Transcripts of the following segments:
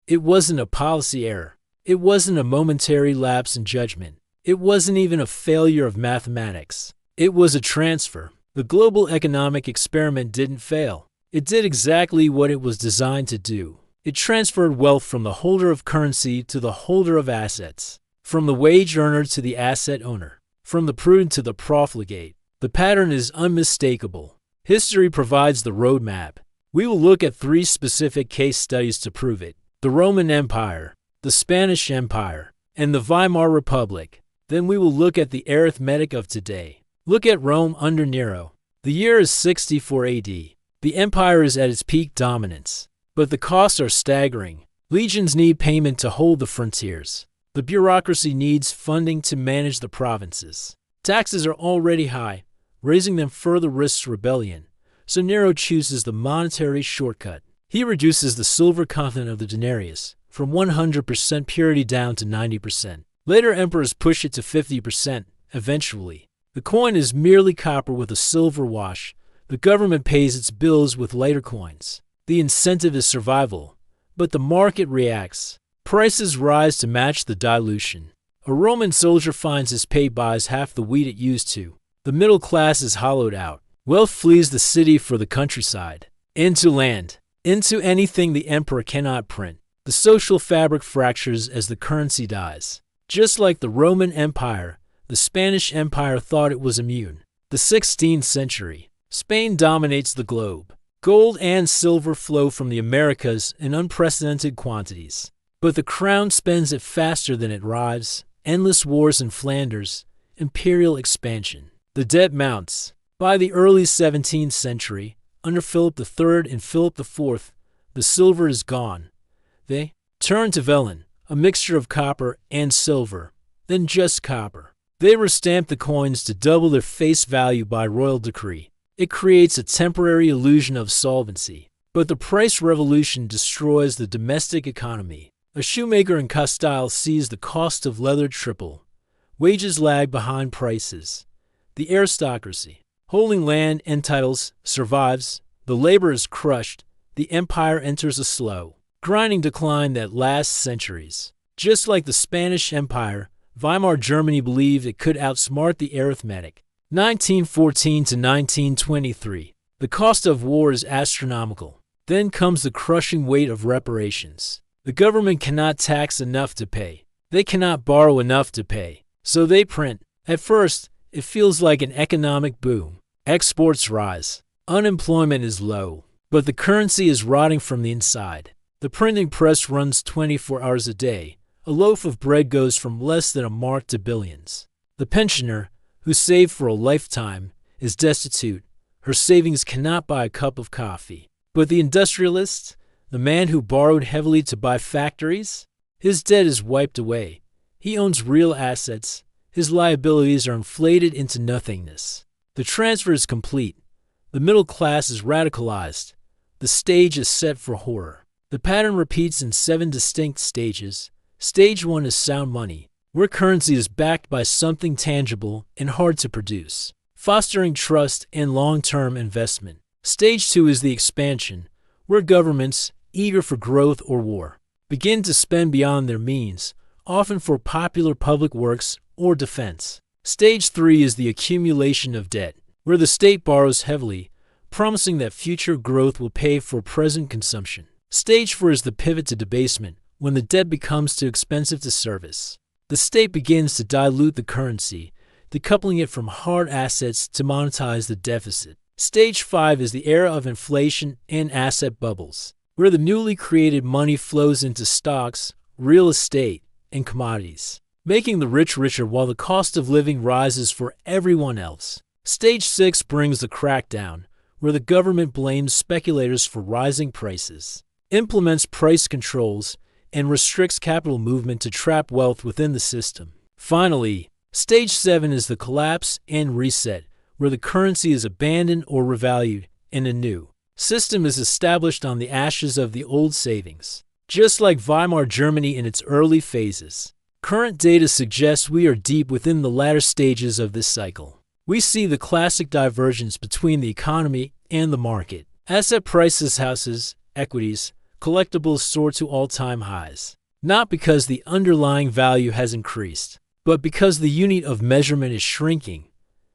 It wasn't a policy error. It wasn't a momentary lapse in judgment. It wasn't even a failure of mathematics. It was a transfer. The global economic experiment didn't fail. It did exactly what it was designed to do. It transferred wealth from the holder of currency to the holder of assets, from the wage earner to the asset owner, from the prudent to the profligate. The pattern is unmistakable. History provides the roadmap. We will look at 3 specific case studies to prove it: the Roman Empire, the Spanish Empire, and the Weimar Republic. Then we will look at the arithmetic of today. Look at Rome under Nero. The year is 64 AD. The empire is at its peak dominance. But the costs are staggering. Legions need payment to hold the frontiers. The bureaucracy needs funding to manage the provinces. Taxes are already high. Raising them further risks rebellion. So Nero chooses the monetary shortcut. He reduces the silver content of the denarius from 100% purity down to 90%. Later emperors push it to 50%, eventually. The coin is merely copper with a silver wash. The government pays its bills with lighter coins. The incentive is survival, but the market reacts. Prices rise to match the dilution. A Roman soldier finds his pay buys half the wheat it used to. The middle class is hollowed out. Wealth flees the city for the countryside. Into land. Into anything the emperor cannot print. The social fabric fractures as the currency dies. Just like the Roman Empire, the Spanish Empire thought it was immune. The 16th century. Spain dominates the globe. Gold and silver flow from the Americas in unprecedented quantities. But the crown spends it faster than it arrives. Endless wars in Flanders. Imperial expansion. The debt mounts. By the early 17th century, under Philip III and Philip IV, the silver is gone. They turn to vellon, a mixture of copper and silver, then just copper. They restamp the coins to double their face value by royal decree. It creates a temporary illusion of solvency. But the price revolution destroys the domestic economy. A shoemaker in Castile sees the cost of leather triple. Wages lag behind prices. The aristocracy, holding land and titles, survives. The labor is crushed. The empire enters a slow, grinding decline that lasts centuries. Just like the Spanish Empire, Weimar Germany believed it could outsmart the arithmetic. 1914 to 1923. The cost of war is astronomical. Then comes the crushing weight of reparations. The government cannot tax enough to pay. They cannot borrow enough to pay. So they print. At first, it feels like an economic boom. Exports rise. Unemployment is low. But the currency is rotting from the inside. The printing press runs 24 hours a day. A loaf of bread goes from less than a mark to billions. The pensioner, who saved for a lifetime, is destitute. Her savings cannot buy a cup of coffee. But the industrialist, the man who borrowed heavily to buy factories, his debt is wiped away. He owns real assets. His liabilities are inflated into nothingness. The transfer is complete. The middle class is radicalized. The stage is set for horror. The pattern repeats in 7 distinct stages. Stage 1 is sound money, where currency is backed by something tangible and hard to produce, fostering trust and long-term investment. Stage 2 is the expansion, where governments, eager for growth or war, begin to spend beyond their means, often for popular public works or defense. Stage 3 is the accumulation of debt, where the state borrows heavily, promising that future growth will pay for present consumption. Stage 4 is the pivot to debasement, when the debt becomes too expensive to service. The state begins to dilute the currency, decoupling it from hard assets to monetize the deficit. Stage 5 is the era of inflation and asset bubbles, where the newly created money flows into stocks, real estate, and commodities, making the rich richer while the cost of living rises for everyone else. Stage 6 brings the crackdown, where the government blames speculators for rising prices, implements price controls, and restricts capital movement to trap wealth within the system. Finally, Stage 7 is the collapse and reset, where the currency is abandoned or revalued, and a new system is established on the ashes of the old savings. Just like Weimar Germany in its early phases, current data suggests we are deep within the latter stages of this cycle. We see the classic divergence between the economy and the market. Asset prices, houses, equities, collectibles soar to all-time highs. Not because the underlying value has increased, but because the unit of measurement is shrinking.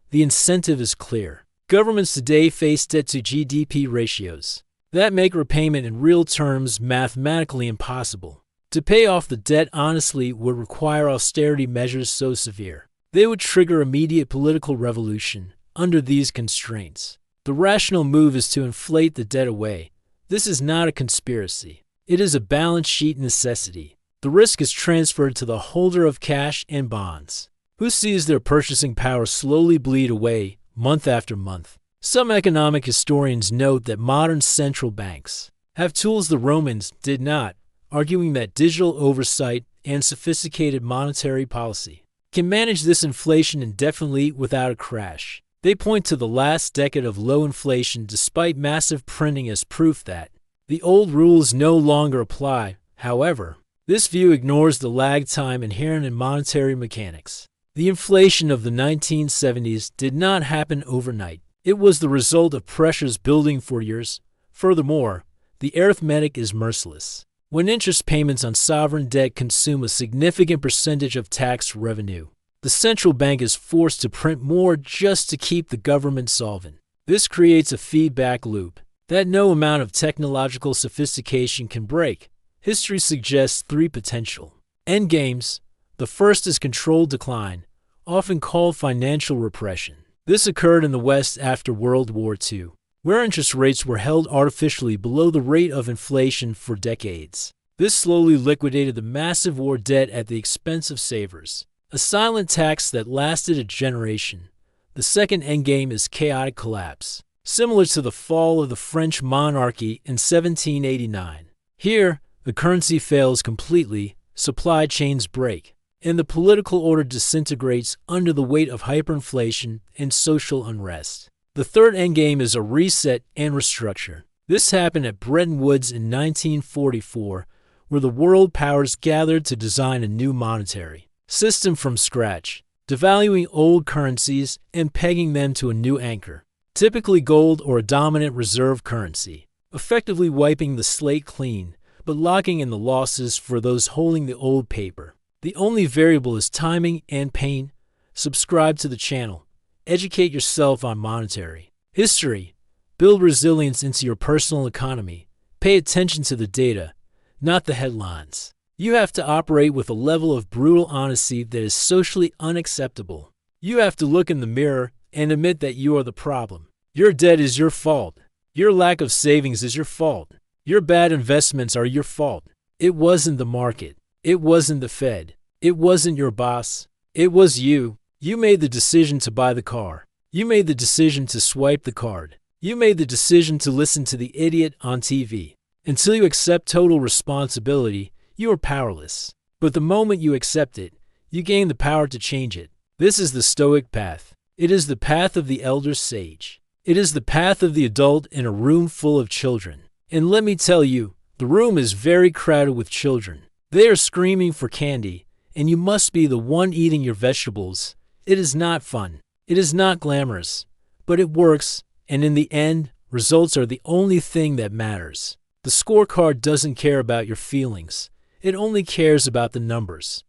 The incentive is clear. Governments today face debt-to-GDP ratios that make repayment in real terms mathematically impossible. To pay off the debt honestly would require austerity measures so severe they would trigger immediate political revolution. Under these constraints, the rational move is to inflate the debt away. This is not a conspiracy. It is a balance sheet necessity. The risk is transferred to the holder of cash and bonds, who sees their purchasing power slowly bleed away month after month. Some economic historians note that modern central banks have tools the Romans did not, arguing that digital oversight and sophisticated monetary policy can manage this inflation indefinitely without a crash. They point to the last decade of low inflation despite massive printing as proof that the old rules no longer apply. However, this view ignores the lag time inherent in monetary mechanics. The inflation of the 1970s did not happen overnight. It was the result of pressures building for years. Furthermore, the arithmetic is merciless. When interest payments on sovereign debt consume a significant percentage of tax revenue, the central bank is forced to print more just to keep the government solvent. This creates a feedback loop that no amount of technological sophistication can break. History suggests three potential endgames. The first is controlled decline, often called financial repression. This occurred in the West after World War II, where interest rates were held artificially below the rate of inflation for decades. This slowly liquidated the massive war debt at the expense of savers, a silent tax that lasted a generation. The second endgame is chaotic collapse, similar to the fall of the French monarchy in 1789. Here, the currency fails completely, supply chains break, and the political order disintegrates under the weight of hyperinflation and social unrest. The third endgame is a reset and restructure. This happened at Bretton Woods in 1944, where the world powers gathered to design a new monetary system from scratch, devaluing old currencies and pegging them to a new anchor, typically gold or a dominant reserve currency, effectively wiping the slate clean, but locking in the losses for those holding the old paper. The only variable is timing and pain. Subscribe to the channel. Educate yourself on monetary history. Build resilience into your personal economy. Pay attention to the data, not the headlines. You have to operate with a level of brutal honesty that is socially unacceptable. You have to look in the mirror and admit that you are the problem. Your debt is your fault. Your lack of savings is your fault. Your bad investments are your fault. It wasn't the market. It wasn't the Fed. It wasn't your boss. It was you. You made the decision to buy the car. You made the decision to swipe the card. You made the decision to listen to the idiot on TV. Until you accept total responsibility, you are powerless. But the moment you accept it, you gain the power to change it. This is the Stoic path. It is the path of the elder sage. It is the path of the adult in a room full of children. And let me tell you, the room is very crowded with children. They are screaming for candy, and you must be the one eating your vegetables. It is not fun. It is not glamorous. But it works, and in the end, results are the only thing that matters. The scorecard doesn't care about your feelings. It only cares about the numbers.